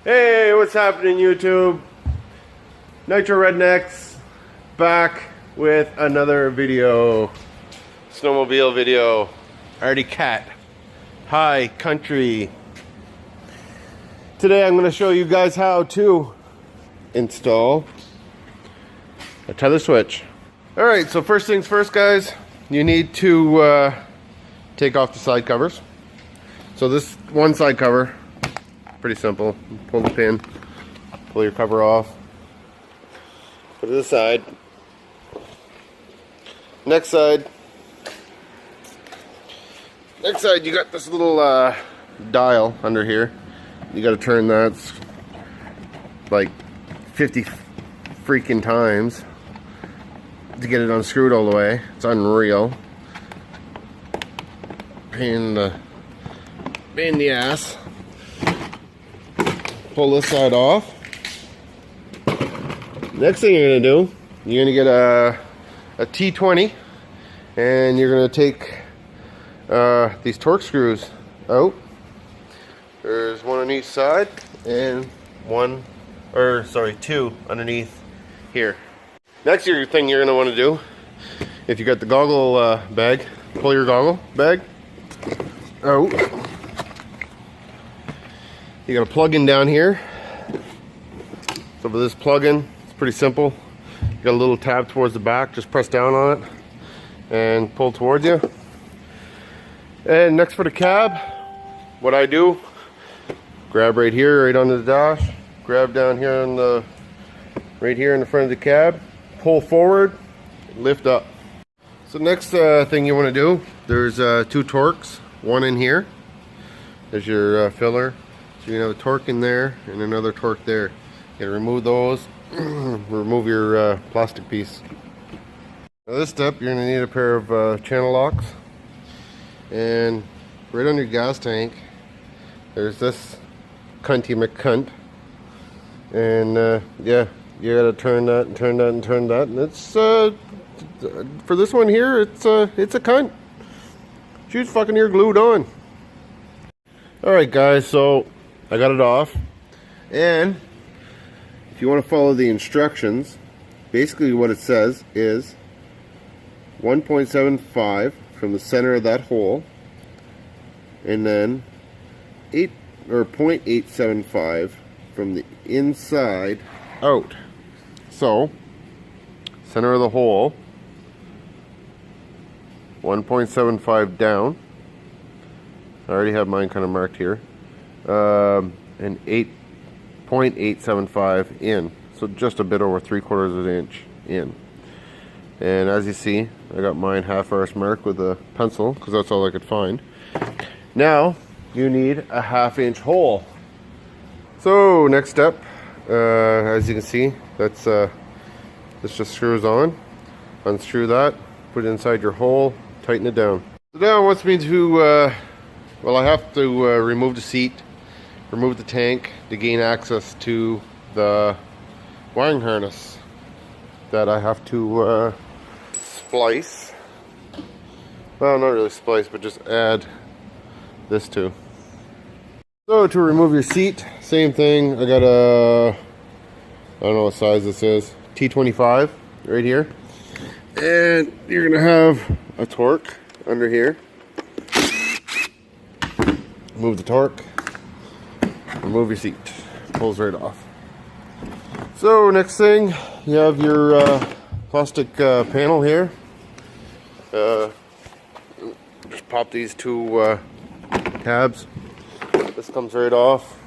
Hey, what's happening, YouTube? Nitro Rednecks back with another video. Snowmobile video. Artie Cat. High country. Today I'm going to show you guys how to install a tether switch. Alright, so first things first, guys. You need to take off the side covers. So this one side cover, pretty simple. Pull the pin, pull your cover off, put it to the side. Next side, you got this little dial under here. You got to turn that like 50 freaking times to get it unscrewed all the way. It's unreal. Pain in the ass. Pull this side off. Next thing you're gonna do, you're gonna get a T20, and you're gonna take these torque screws out. There's one on each side and two underneath here. Next thing you're gonna want to do, if you got the goggle bag, pull your goggle bag out. You got a plug-in down here. So for this plug-in, it's pretty simple. You got a little tab towards the back. Just press down on it and pull towards you. And next for the cab, what I do, grab right here, right under the dash. Grab down here on the, right here in the front of the cab. Pull forward, lift up. So next thing you want to do, there's two torques, one in here. There's your filler. So you can have a torque in there and another torque there. You gotta remove those, remove your plastic piece. Now this step, you're gonna need a pair of channel locks. And right on your gas tank, there's this cunty McCunt. And yeah, you gotta turn that and turn that and turn that. And it's, for this one here, it's a cunt. She's fucking here glued on. Alright guys, so I got it off, and if you want to follow the instructions, basically what it says is 1.75 from the center of that hole, and then 0.875 from the inside out. So center of the hole, 1.75 down. I already have mine kind of marked here. And 8.875 in, so just a bit over 3/4 of an inch in. And as you see, I got mine half-arse marked with a pencil because that's all I could find. Now you need a 1/2 inch hole. So next step, as you can see, that's this just screws on. Unscrew that, put it inside your hole, tighten it down. So now it wants me to well, I have to remove the seat, remove the tank to gain access to the wiring harness that I have to splice. Well, not really splice, but just add this to. So to remove your seat, same thing. I got a, I don't know what size this is, T25 right here. And you're gonna have a torque under here. Move the torque, remove your seat, pulls right off. So next thing, you have your plastic panel here. Just pop these two tabs. This comes right off.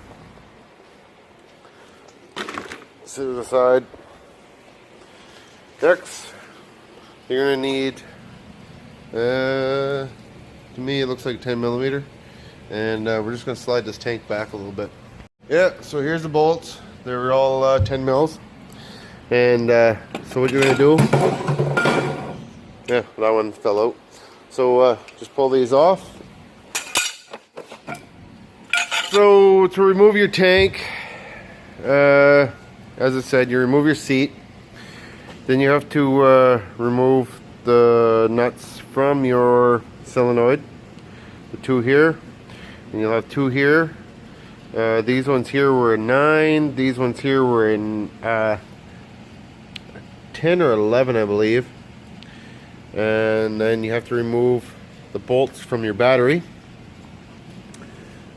Sit to the side. Next, you're gonna need, to me it looks like 10mm. And we're just going to slide this tank back a little bit. Yeah, so here's the bolts. They're all 10 mils. And so what you're going to do, yeah, that one fell out. So just pull these off. So to remove your tank, as I said, you remove your seat. Then you have to remove the nuts from your solenoid. The two here. And you'll have two here, These ones here were a 9. These ones here were in 10 or 11, I believe. And then you have to remove the bolts from your battery.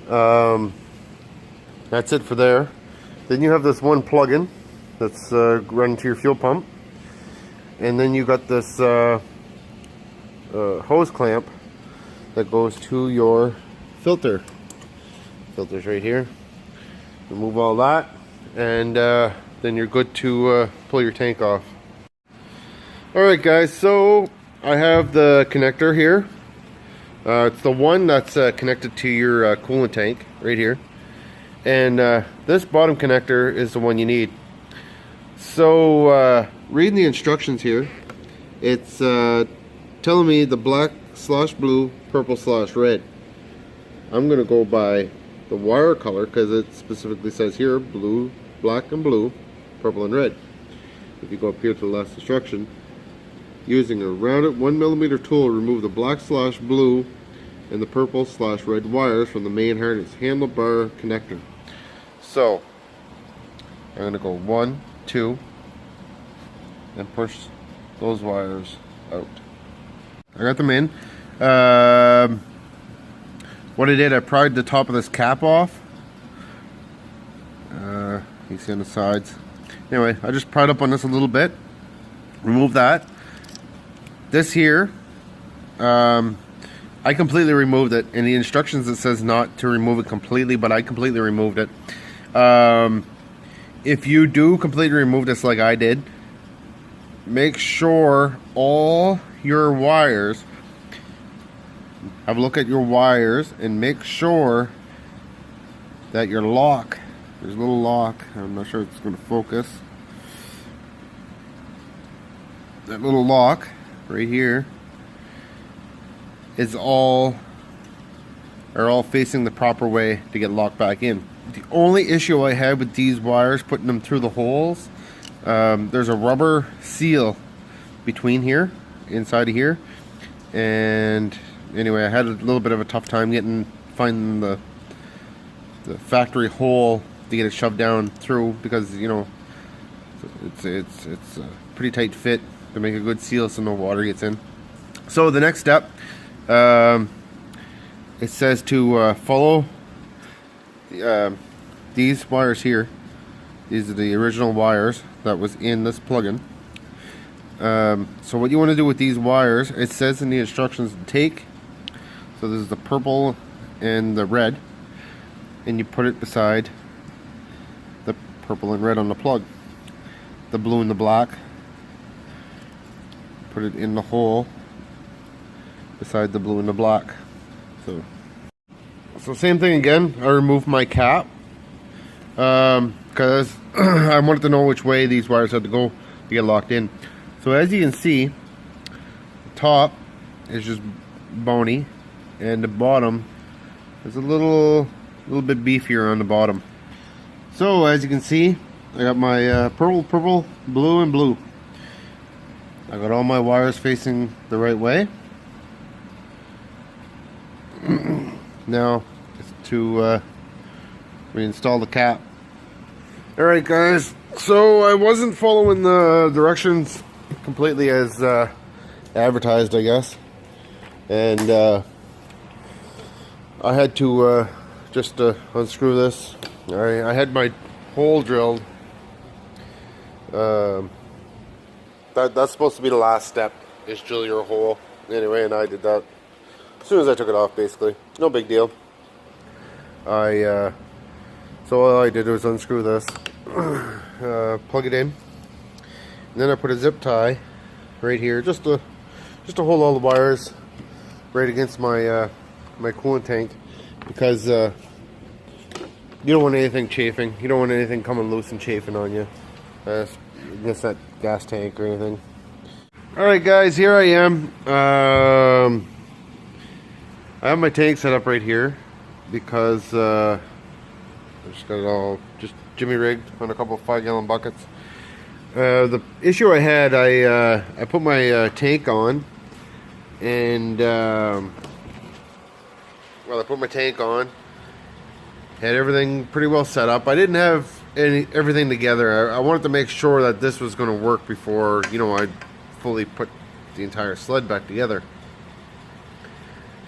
That's it for there. Then you have this one plug-in that's running to your fuel pump. And then you got this hose clamp that goes to your filter. Filter's right here. Remove all that, and then you're good to pull your tank off. Alright guys, so I have the connector here. It's the one that's connected to your coolant tank right here. And this bottom connector is the one you need. So reading the instructions here, it's telling me the black/blue, purple/red. I'm gonna go by the wire color because it specifically says here blue, black and blue, purple and red. If you go up here to the last instruction, using a rounded 1mm tool, remove the black/blue and the purple/red wires from the main harness handlebar connector. So I'm gonna go 1, 2, and push those wires out. I got them in. What I did, I pried the top of this cap off. You see on the sides. Anyway, I just pried up on this a little bit. Remove that. This here, I completely removed it. In the instructions it says not to remove it completely, but I completely removed it. If you do completely remove this like I did, make sure all your wires, have a look at your wires and make sure that your lock, there's a little lock, I'm not sure if it's going to focus, that little lock right here is all facing the proper way to get locked back in. The only issue I had with these wires, putting them through the holes, there's a rubber seal between here, inside of here, and anyway, I had a little bit of a tough time finding the factory hole to get it shoved down through, because you know it's a pretty tight fit to make a good seal so no water gets in. So the next step, it says to follow these wires here. These are the original wires that was in this plug-in. So what you want to do with these wires, it says in the instructions, take, so this is the purple and the red, and you put it beside the purple and red on the plug. The blue and the black, put it in the hole beside the blue and the black. So same thing again, I removed my cap because I wanted to know which way these wires had to go to get locked in. So as you can see, the top is just bony and the bottom is a little bit beefier on the bottom. So as you can see, I got my purple, blue and blue. I got all my wires facing the right way. Now it's to reinstall the cap. Alright guys, so I wasn't following the directions completely as advertised, I guess, and I had to just unscrew this. I had my hole drilled. That's supposed to be the last step, is drill your hole. Anyway, and I did that as soon as I took it off, basically. No big deal. So all I did was unscrew this, plug it in, and then I put a zip tie right here, just to hold all the wires right against my my coolant tank, because you don't want anything chafing. You don't want anything coming loose and chafing on you against that gas tank or anything. Alright guys, here I am. I have my tank set up right here because I just got it all just jimmy rigged on a couple of 5-gallon buckets. The issue I had, I put my tank on, and well, I put my tank on, Had everything pretty well set up. I didn't have everything together. I wanted to make sure that this was going to work before, you know, I fully put the entire sled back together.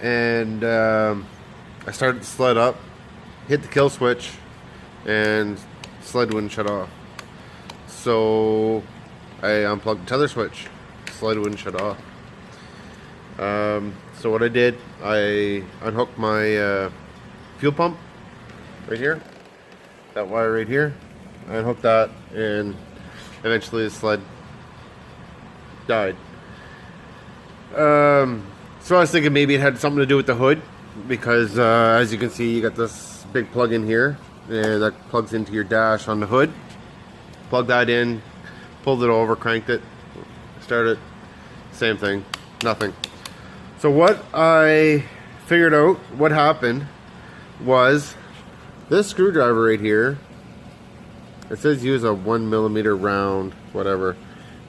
And I started the sled up, hit the kill switch, and sled wouldn't shut off. So I unplugged the tether switch, sled wouldn't shut off. So what I did, I unhooked my fuel pump right here, that wire right here. I unhooked that, and eventually the sled died. So I was thinking maybe it had something to do with the hood, because as you can see, you got this big plug in here, and that plugs into your dash on the hood. Plug that in, pulled it over, cranked it, started, same thing, nothing. So what I figured out, what happened was this screwdriver right here. It says use a 1mm round, whatever.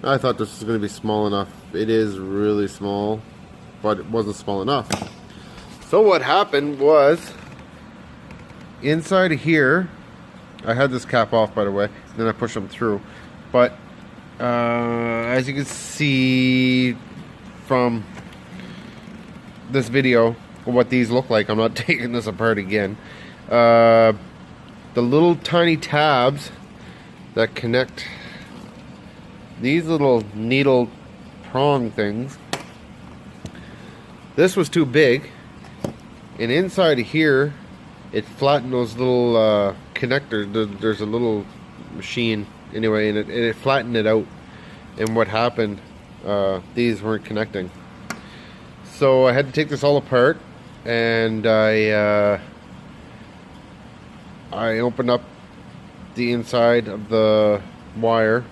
I thought this was going to be small enough. It is really small, but it wasn't small enough. So what happened was, inside of here, I had this cap off, by the way, then I pushed them through. But as you can see from this video, what these look like, I'm not taking this apart again. The little tiny tabs that connect these little needle prong things, this was too big, and inside of here it flattened those little connectors. There's a little machine anyway, and it flattened it out, and what happened, these weren't connecting. So I had to take this all apart, and I opened up the inside of the wire,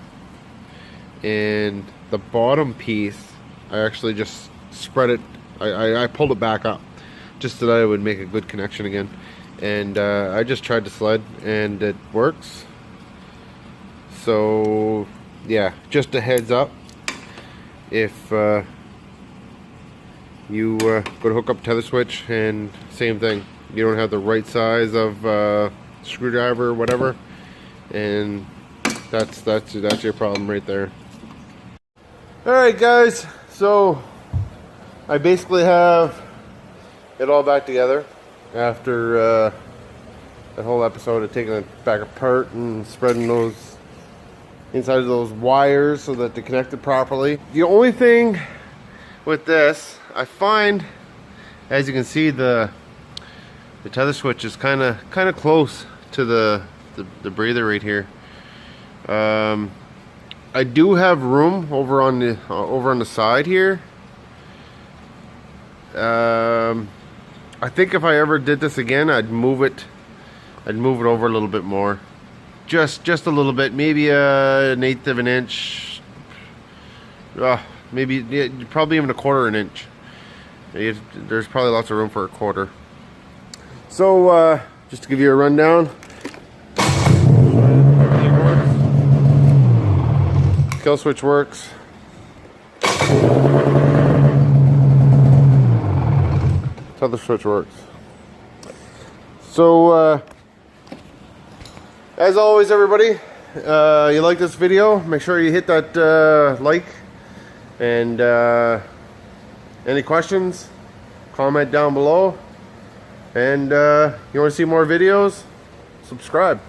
and the bottom piece, I actually just spread it, I pulled it back up just so that I would make a good connection again. And I just tried the sled, and it works. So yeah, just a heads up, if you go to hook up tether switch, and same thing, you don't have the right size of screwdriver or whatever, and that's your problem right there. Alright guys, so I basically have it all back together after that whole episode of taking it back apart and spreading those inside of those wires so that they're connected properly. The only thing with this, I find, as you can see, the tether switch is kind of close to the breather right here. I do have room over on the side here. I think if I ever did this again, I'd move it over a little bit more, just a little bit, maybe an 1/8 of an inch, maybe, yeah, probably even 1/4 an inch. There's probably lots of room for 1/4. So just to give you a rundown, everything works. Kill switch works. Tether switch works. So as always, everybody, you like this video, make sure you hit that like, and any questions, comment down below, and you want to see more videos, subscribe.